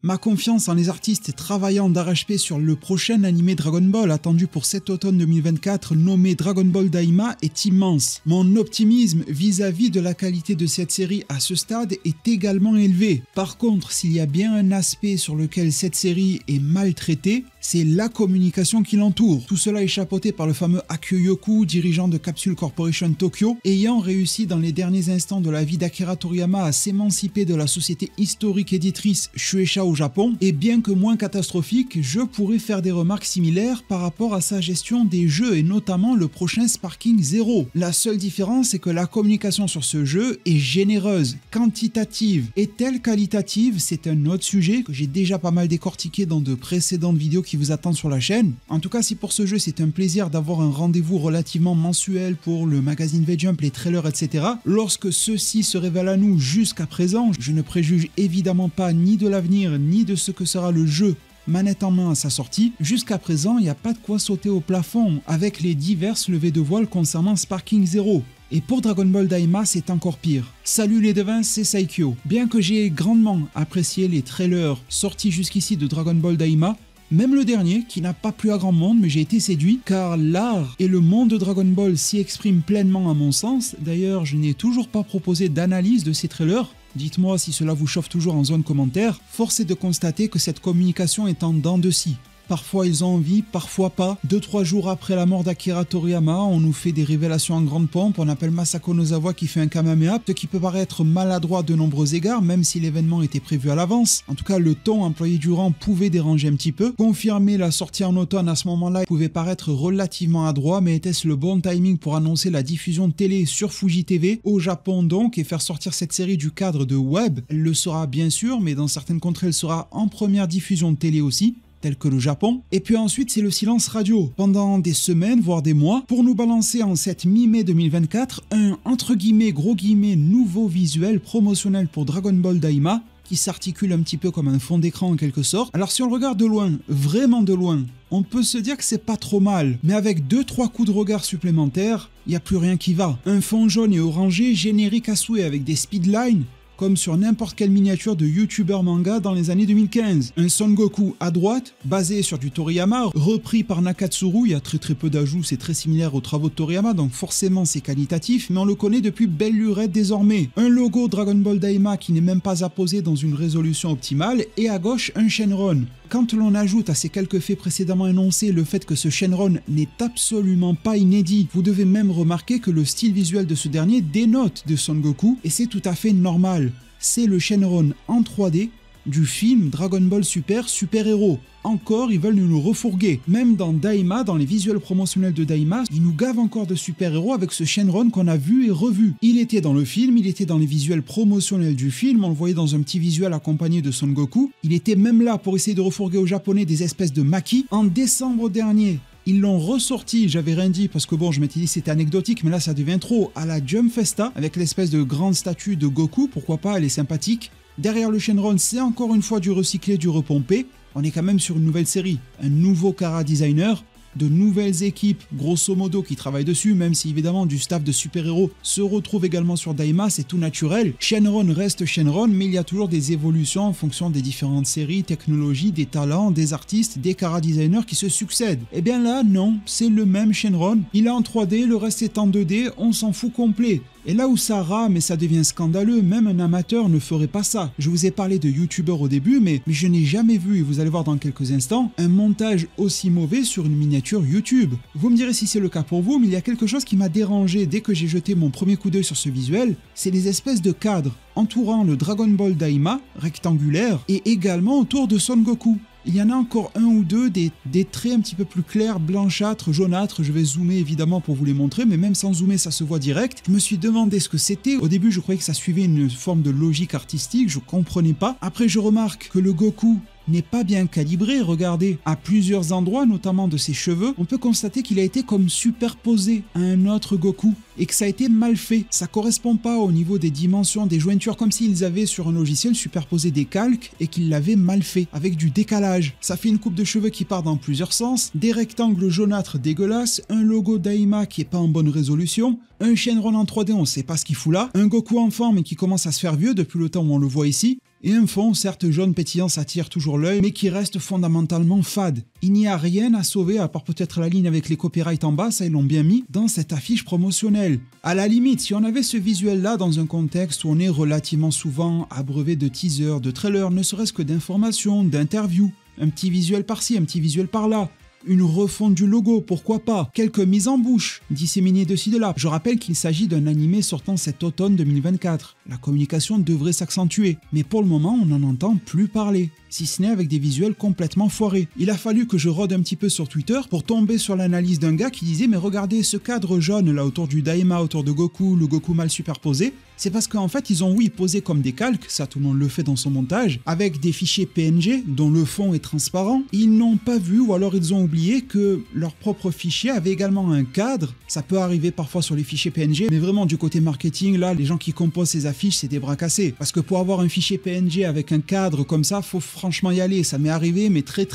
Ma confiance en les artistes travaillant d'arrache-pied sur le prochain animé Dragon Ball attendu pour cet automne 2024 nommé Dragon Ball Daima est immense. Mon optimisme vis-à-vis de la qualité de cette série à ce stade est également élevé. Par contre, s'il y a bien un aspect sur lequel cette série est mal traitée, c'est la communication qui l'entoure. Tout cela est chapeauté par le fameux Akio Yoku, dirigeant de Capsule Corporation Tokyo, ayant réussi dans les derniers instants de la vie d'Akira Toriyama à s'émanciper de la société historique éditrice Shueisha au Japon, et bien que moins catastrophique, je pourrais faire des remarques similaires par rapport à sa gestion des jeux et notamment le prochain Sparking Zero. La seule différence est que la communication sur ce jeu est généreuse, quantitative. Est-elle qualitative? C'est un autre sujet que j'ai déjà pas mal décortiqué dans de précédentes vidéos qui vous attendent sur la chaîne. En tout cas, si pour ce jeu c'est un plaisir d'avoir un rendez-vous relativement mensuel pour le magazine V-Jump, les trailers, etc., lorsque ceux-ci se révèlent à nous jusqu'à présent, je ne préjuge évidemment pas ni de l'avenir ni de ce que sera le jeu manette en main à sa sortie. Jusqu'à présent, il n'y a pas de quoi sauter au plafond avec les diverses levées de voile concernant Sparking Zero. Et pour Dragon Ball Daima, c'est encore pire. Salut les devins, c'est Saikyo. Bien que j'ai grandement apprécié les trailers sortis jusqu'ici de Dragon Ball Daima, même le dernier, qui n'a pas plu à grand monde, mais j'ai été séduit, car l'art et le monde de Dragon Ball s'y expriment pleinement à mon sens. D'ailleurs, je n'ai toujours pas proposé d'analyse de ces trailers. Dites-moi si cela vous chauffe toujours en zone commentaire. Force est de constater que cette communication est en dents de scie. Parfois ils ont envie, parfois pas. 2-3 jours après la mort d'Akira Toriyama, on nous fait des révélations en grande pompe, on appelle Masako Nozawa qui fait un Kamehameha, ce qui peut paraître maladroit de nombreux égards, même si l'événement était prévu à l'avance. En tout cas, le ton employé durant pouvait déranger un petit peu. Confirmer la sortie en automne à ce moment-là pouvait paraître relativement adroit, mais était-ce le bon timing pour annoncer la diffusion télé sur Fuji TV, au Japon donc, et faire sortir cette série du cadre de web? Elle le sera bien sûr, mais dans certaines contrées elle sera en première diffusion de télé aussi, tel que le Japon. Et puis ensuite, c'est le silence radio, pendant des semaines, voire des mois, pour nous balancer en cette mi-mai 2024 un, entre guillemets, gros guillemets, nouveau visuel promotionnel pour Dragon Ball Daima, qui s'articule un petit peu comme un fond d'écran en quelque sorte. Alors si on le regarde de loin, vraiment de loin, on peut se dire que c'est pas trop mal, mais avec 2-3 coups de regard supplémentaires, il n'y a plus rien qui va. Un fond jaune et orangé générique à souhait avec des speedlines, comme sur n'importe quelle miniature de youtubeur manga dans les années 2015. Un Son Goku à droite, basé sur du Toriyama, repris par Nakatsuru, il y a très peu d'ajouts, c'est très similaire aux travaux de Toriyama, donc forcément c'est qualitatif, mais on le connaît depuis belle lurette désormais. Un logo Dragon Ball Daima qui n'est même pas apposé dans une résolution optimale, et à gauche un Shenron. Quand l'on ajoute à ces quelques faits précédemment énoncés le fait que ce Shenron n'est absolument pas inédit, vous devez même remarquer que le style visuel de ce dernier dénote de Son Goku, et c'est tout à fait normal. C'est le Shenron en 3D du film Dragon Ball Super Super Hero. Encore, ils veulent nous le refourguer. Même dans Daima, dans les visuels promotionnels de Daima, ils nous gavent encore de super-héros avec ce Shenron qu'on a vu et revu. Il était dans le film, il était dans les visuels promotionnels du film, on le voyait dans un petit visuel accompagné de Son Goku. Il était même là pour essayer de refourguer aux Japonais des espèces de maquis. En décembre dernier, ils l'ont ressorti, j'avais rien dit parce que bon, je m'étais dit c'était anecdotique, mais là ça devient trop, à la Jump Festa, avec l'espèce de grande statue de Goku, pourquoi pas, elle est sympathique. Derrière le Shenron, c'est encore une fois du recyclé, du repompé. On est quand même sur une nouvelle série, un nouveau Kara designer, de nouvelles équipes, grosso modo, qui travaillent dessus, même si évidemment du staff de super-héros se retrouve également sur Daima, c'est tout naturel. Shenron reste Shenron, mais il y a toujours des évolutions en fonction des différentes séries, technologies, des talents, des artistes, des Kara designers qui se succèdent. Et bien là, non, c'est le même Shenron. Il est en 3D, le reste est en 2D, on s'en fout complet. Et là où ça rame et ça devient scandaleux, même un amateur ne ferait pas ça. Je vous ai parlé de youtubeurs au début, mais je n'ai jamais vu, et vous allez voir dans quelques instants, un montage aussi mauvais sur une miniature YouTube. Vous me direz si c'est le cas pour vous, mais il y a quelque chose qui m'a dérangé dès que j'ai jeté mon premier coup d'œil sur ce visuel, c'est les espèces de cadres entourant le Dragon Ball Daima, rectangulaire, et également autour de Son Goku. Il y en a encore un ou deux, des traits un petit peu plus clairs, blanchâtres, jaunâtres. Je vais zoomer évidemment pour vous les montrer, mais même sans zoomer, ça se voit direct. Je me suis demandé ce que c'était. Au début, je croyais que ça suivait une forme de logique artistique, je comprenais pas. Après, je remarque que le Goku n'est pas bien calibré, regardez, à plusieurs endroits, notamment de ses cheveux, on peut constater qu'il a été comme superposé à un autre Goku, et que ça a été mal fait. Ça correspond pas au niveau des dimensions, des jointures, comme s'ils avaient sur un logiciel superposé des calques, et qu'ils l'avaient mal fait, avec du décalage. Ça fait une coupe de cheveux qui part dans plusieurs sens, des rectangles jaunâtres dégueulasses, un logo Daima qui est pas en bonne résolution, un Shenron en 3D, on sait pas ce qu'il fout là, un Goku en forme et qui commence à se faire vieux depuis le temps où on le voit ici. et un fond certes jaune pétillant s'attire toujours l'œil, mais qui reste fondamentalement fade. Il n'y a rien à sauver à part peut-être la ligne avec les copyrights en bas, ça ils l'ont bien mis, dans cette affiche promotionnelle. À la limite, si on avait ce visuel-là dans un contexte où on est relativement souvent abreuvé de teasers, de trailers, ne serait-ce que d'informations, d'interviews, un petit visuel par-ci, un petit visuel par-là, une refonte du logo, pourquoi pas, quelques mises en bouche, disséminées de ci de là. Je rappelle qu'il s'agit d'un animé sortant cet automne 2024. La communication devrait s'accentuer, mais pour le moment on n'en entend plus parler, si ce n'est avec des visuels complètement foirés. Il a fallu que je rôde un petit peu sur Twitter pour tomber sur l'analyse d'un gars qui disait mais regardez ce cadre jaune là autour du Daima, autour de Goku, le Goku mal superposé, c'est parce qu'en fait ils ont posé comme des calques, ça tout le monde le fait dans son montage, avec des fichiers PNG dont le fond est transparent. Ils n'ont pas vu ou alors ils ont oublié que leur propre fichier avait également un cadre. Ça peut arriver parfois sur les fichiers PNG, mais vraiment du côté marketing, là les gens qui composent ces affiches c'est des bras cassés. Parce que pour avoir un fichier PNG avec un cadre comme ça, faut franchement y aller. Ça m'est arrivé mais très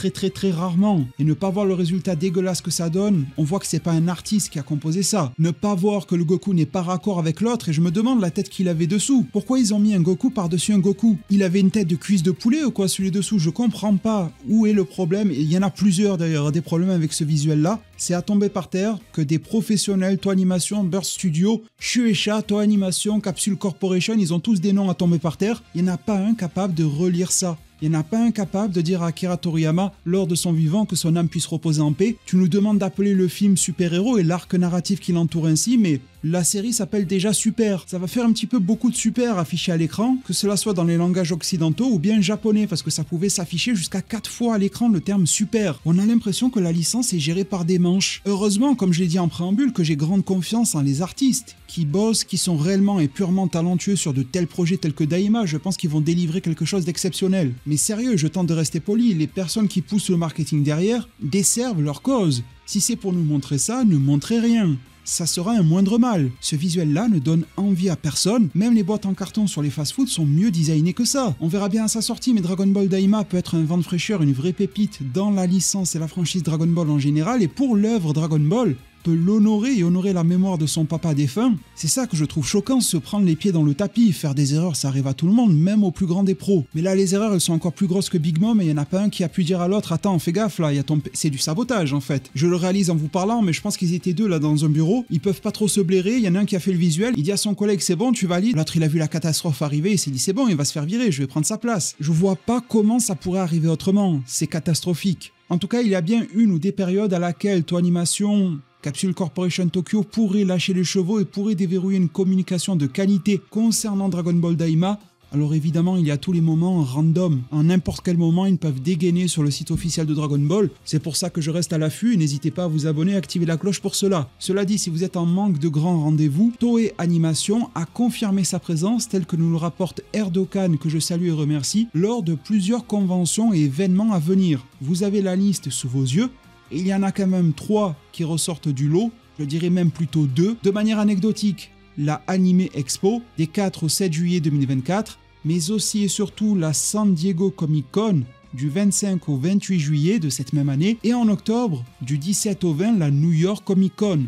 rarement. Et ne pas voir le résultat dégueulasse que ça donne, on voit que c'est pas un artiste qui a composé ça. Ne pas voir que le Goku n'est pas raccord avec l'autre, et je me demande la tête qu'il avait dessous. Pourquoi ils ont mis un Goku par-dessus un Goku? Il avait une tête de cuisse de poulet ou quoi celui dessous? Je comprends pas où est le problème, et il y en a plusieurs d'ailleurs, des problèmes avec ce visuel là. C'est à tomber par terre que des professionnels, Toei Animation, Burst Studio, Shueisha, Toei Animation, Capsule Corporation, ils ont tous des noms à tomber par terre. Il n'y en a pas un capable de relire ça. Il n'y en a pas un capable de dire à Akira Toriyama, lors de son vivant, que son âme puisse reposer en paix. Tu nous demandes d'appeler le film super-héros et l'arc narratif qui l'entoure ainsi, mais la série s'appelle déjà Super. Ça va faire un petit peu beaucoup de super affiché à l'écran, que cela soit dans les langages occidentaux ou bien japonais, parce que ça pouvait s'afficher jusqu'à 4 fois à l'écran le terme super. On a l'impression que la licence est gérée par des manches. Heureusement, comme je l'ai dit en préambule, que j'ai grande confiance en les artistes qui bossent, qui sont réellement et purement talentueux sur de tels projets tels que Daima. Je pense qu'ils vont délivrer quelque chose d'exceptionnel. Mais sérieux, je tente de rester poli, les personnes qui poussent le marketing derrière desservent leur cause. Si c'est pour nous montrer ça, ne montrez rien. Ça sera un moindre mal. Ce visuel-là ne donne envie à personne. Même les boîtes en carton sur les fast-foods sont mieux designées que ça. On verra bien à sa sortie, mais Dragon Ball Daima peut être un vent de fraîcheur, une vraie pépite dans la licence et la franchise Dragon Ball en général, et pour l'œuvre Dragon Ball, peut l'honorer et honorer la mémoire de son papa défunt. C'est ça que je trouve choquant, se prendre les pieds dans le tapis. Faire des erreurs, ça arrive à tout le monde, même aux plus grands des pros. Mais là, les erreurs, elles sont encore plus grosses que Big Mom, et il n'y en a pas un qui a pu dire à l'autre « Attends, fais gaffe là, c'est du sabotage en fait ». Je le réalise en vous parlant, mais je pense qu'ils étaient deux là dans un bureau. Ils peuvent pas trop se blairer, il y en a un qui a fait le visuel, il dit à son collègue « C'est bon, tu valides ». L'autre, il a vu la catastrophe arriver, il s'est dit « C'est bon, il va se faire virer, je vais prendre sa place ». Je vois pas comment ça pourrait arriver autrement, c'est catastrophique. En tout cas, il y a bien une ou des périodes à laquelle Toei Animation, Capsule Corporation Tokyo pourrait lâcher les chevaux et pourrait déverrouiller une communication de qualité concernant Dragon Ball Daima. Alors évidemment, il y a tous les moments random. En n'importe quel moment, ils peuvent dégainer sur le site officiel de Dragon Ball. C'est pour ça que je reste à l'affût et n'hésitez pas à vous abonner et activer la cloche pour cela. Cela dit, si vous êtes en manque de grands rendez-vous, Toei Animation a confirmé sa présence, tel que nous le rapporte Erdogan, que je salue et remercie, lors de plusieurs conventions et événements à venir. Vous avez la liste sous vos yeux. Et il y en a quand même 3 qui ressortent du lot, je dirais même plutôt 2. De manière anecdotique, la Anime Expo des 4 au 7 juillet 2024, mais aussi et surtout la San Diego Comic Con du 25 au 28 juillet de cette même année, et en octobre, du 17 au 20, la New York Comic Con.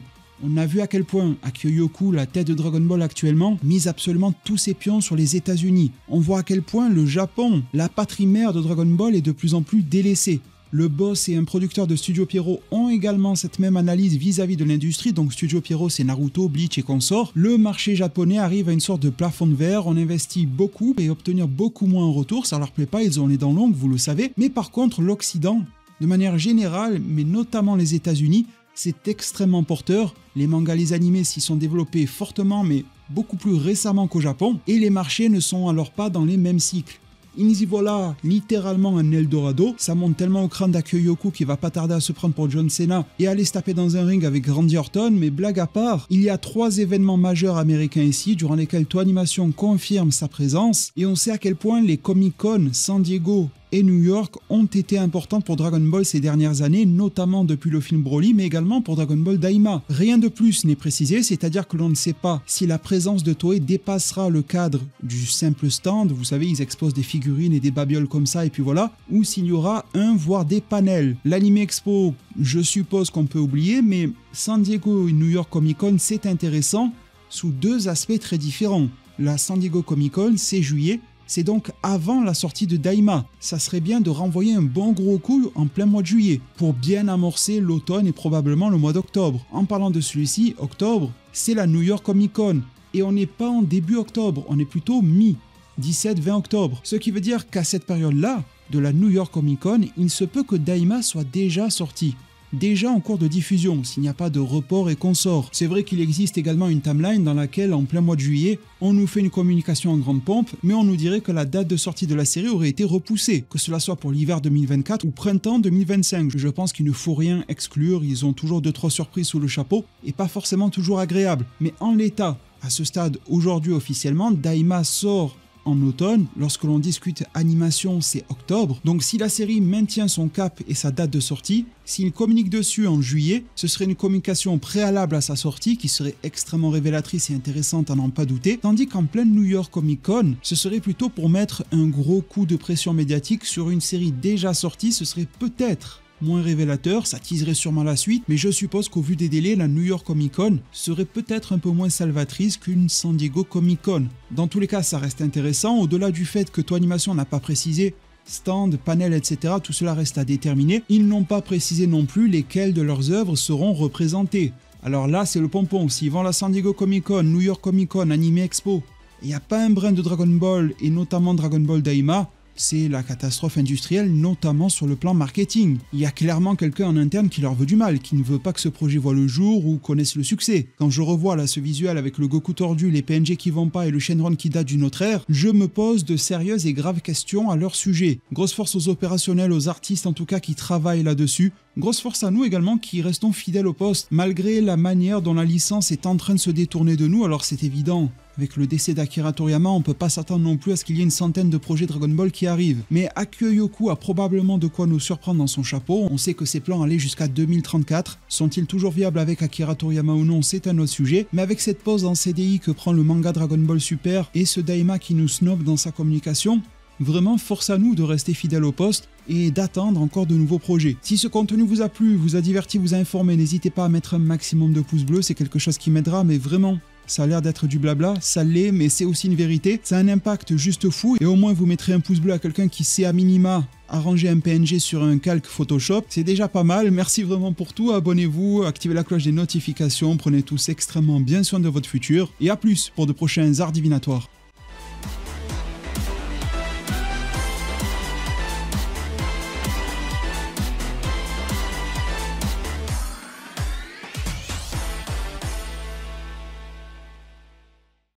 On a vu à quel point Akio Yoku, la tête de Dragon Ball actuellement, mise absolument tous ses pions sur les États-Unis. On voit à quel point le Japon, la patrie mère de Dragon Ball, est de plus en plus délaissée. Le boss et un producteur de Studio Pierrot ont également cette même analyse vis-à-vis de l'industrie, donc Studio Pierrot c'est Naruto, Bleach et consorts. Le marché japonais arrive à une sorte de plafond de verre, on investit beaucoup et obtenir beaucoup moins en retour, ça leur plaît pas, ils ont les dents longues, vous le savez. Mais par contre l'Occident, de manière générale, mais notamment les États-Unis, c'est extrêmement porteur. Les mangas, les animés s'y sont développés fortement, mais beaucoup plus récemment qu'au Japon, et les marchés ne sont alors pas dans les mêmes cycles. Il y voilà littéralement un Eldorado, ça monte tellement au crâne d'Akio Yoku qui va pas tarder à se prendre pour John Cena et aller se taper dans un ring avec Randy Orton, mais blague à part, il y a 3 événements majeurs américains ici durant lesquels Toei Animation confirme sa présence, et on sait à quel point les Comic-Con San Diego et New York ont été importants pour Dragon Ball ces dernières années, notamment depuis le film Broly, mais également pour Dragon Ball Daima. Rien de plus n'est précisé, c'est-à-dire que l'on ne sait pas si la présence de Toei dépassera le cadre du simple stand, vous savez, ils exposent des figurines et des babioles comme ça, et puis voilà, ou s'il y aura voire des panels. L'Anime Expo, je suppose qu'on peut oublier, mais San Diego et New York Comic Con, c'est intéressant sous 2 aspects très différents. La San Diego Comic Con, c'est juillet, C'est donc avant la sortie de Daima. Ça serait bien de renvoyer un bon gros coup en plein mois de juillet pour bien amorcer l'automne et probablement le mois d'octobre. En parlant de celui-ci, octobre, c'est la New York Comic Con. Et on n'est pas en début octobre, on est plutôt mi 17-20 octobre. Ce qui veut dire qu'à cette période-là, de la New York Comic Con, il se peut que Daima soit déjà sorti. Déjà en cours de diffusion, s'il n'y a pas de report et consorts. C'est vrai qu'il existe également une timeline dans laquelle, en plein mois de juillet, on nous fait une communication en grande pompe, mais on nous dirait que la date de sortie de la série aurait été repoussée, que cela soit pour l'hiver 2024 ou printemps 2025. Je pense qu'il ne faut rien exclure, ils ont toujours 2-3 surprises sous le chapeau, et pas forcément toujours agréables. Mais en l'état, à ce stade, aujourd'hui officiellement, Daima sort en automne. Lorsque l'on discute animation, c'est octobre. Donc si la série maintient son cap et sa date de sortie, s'il communique dessus en juillet, ce serait une communication préalable à sa sortie qui serait extrêmement révélatrice et intéressante à n'en pas douter, tandis qu'en pleine New York Comic Con, ce serait plutôt pour mettre un gros coup de pression médiatique sur une série déjà sortie. Ce serait peut-être moins révélateur, ça teaserait sûrement la suite, mais je suppose qu'au vu des délais, la New York Comic Con serait peut-être un peu moins salvatrice qu'une San Diego Comic Con. Dans tous les cas, ça reste intéressant, au-delà du fait que Toei Animation n'a pas précisé stand, panel, etc., tout cela reste à déterminer. Ils n'ont pas précisé non plus lesquelles de leurs œuvres seront représentées. Alors là, c'est le pompon, s'ils vont à la San Diego Comic Con, New York Comic Con, Anime Expo, il n'y a pas un brin de Dragon Ball, et notamment Dragon Ball Daima, c'est la catastrophe industrielle, notamment sur le plan marketing. Il y a clairement quelqu'un en interne qui leur veut du mal, qui ne veut pas que ce projet voit le jour ou connaisse le succès. Quand je revois là ce visuel avec le Goku tordu, les PNG qui vont pas et le Shenron qui date d'une autre ère, je me pose de sérieuses et graves questions à leur sujet. Grosse force aux opérationnels, aux artistes en tout cas qui travaillent là-dessus. Grosse force à nous également qui restons fidèles au poste, malgré la manière dont la licence est en train de se détourner de nous, alors c'est évident. Avec le décès d'Akira Toriyama, on peut pas s'attendre non plus à ce qu'il y ait une centaine de projets Dragon Ball qui arrivent. Mais Akio Yoku a probablement de quoi nous surprendre dans son chapeau. On sait que ses plans allaient jusqu'à 2034. Sont-ils toujours viables avec Akira Toriyama ou non, c'est un autre sujet. Mais avec cette pause en CDI que prend le manga Dragon Ball Super et ce Daima qui nous snob dans sa communication, vraiment force à nous de rester fidèles au poste et d'attendre encore de nouveaux projets. Si ce contenu vous a plu, vous a diverti, vous a informé, n'hésitez pas à mettre un maximum de pouces bleus, c'est quelque chose qui m'aidera, mais vraiment, ça a l'air d'être du blabla, ça l'est, mais c'est aussi une vérité. Ça a un impact juste fou, et au moins vous mettrez un pouce bleu à quelqu'un qui sait à minima arranger un PNG sur un calque Photoshop. C'est déjà pas mal, merci vraiment pour tout, abonnez-vous, activez la cloche des notifications, prenez tous extrêmement bien soin de votre futur, et à plus pour de prochains arts divinatoires.